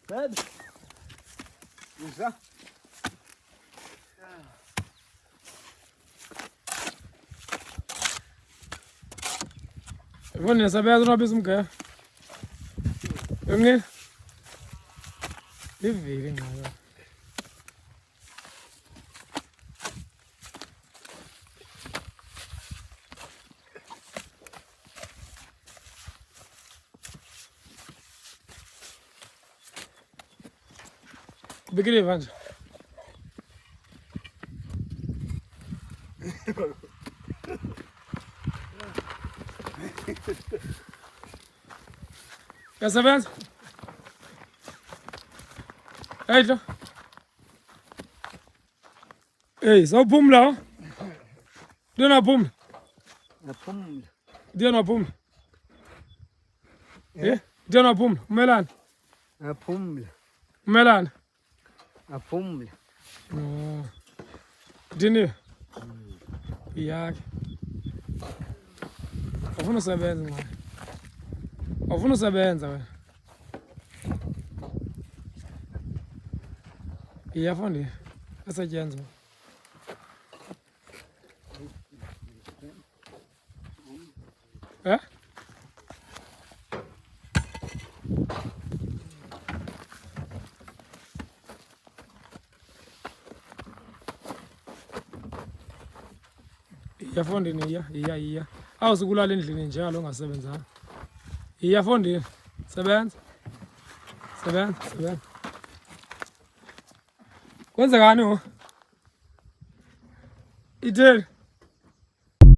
Baby. Uza. Vone sabe não abis mka. Nge. Livre ngalo. Bigre vanje. Yasebenza? Ayidlo. Hey, sawuphumla? Ndiyo naphumla. Naphumla. Ndiyo naphumla. Ndiyo naphumla. Umelana? Naphumla. Umelana? Naphumla. Oh. Dini. Iyake. Awufuna usebenza manje. Awufuna usebenza wena. Iyafundi. Esetyenza. Iyafondini iya. Awusukulala endlini njalo ongasebenzanga. Iyafondini. Sebenza. Kwenzekani ho? Itheni?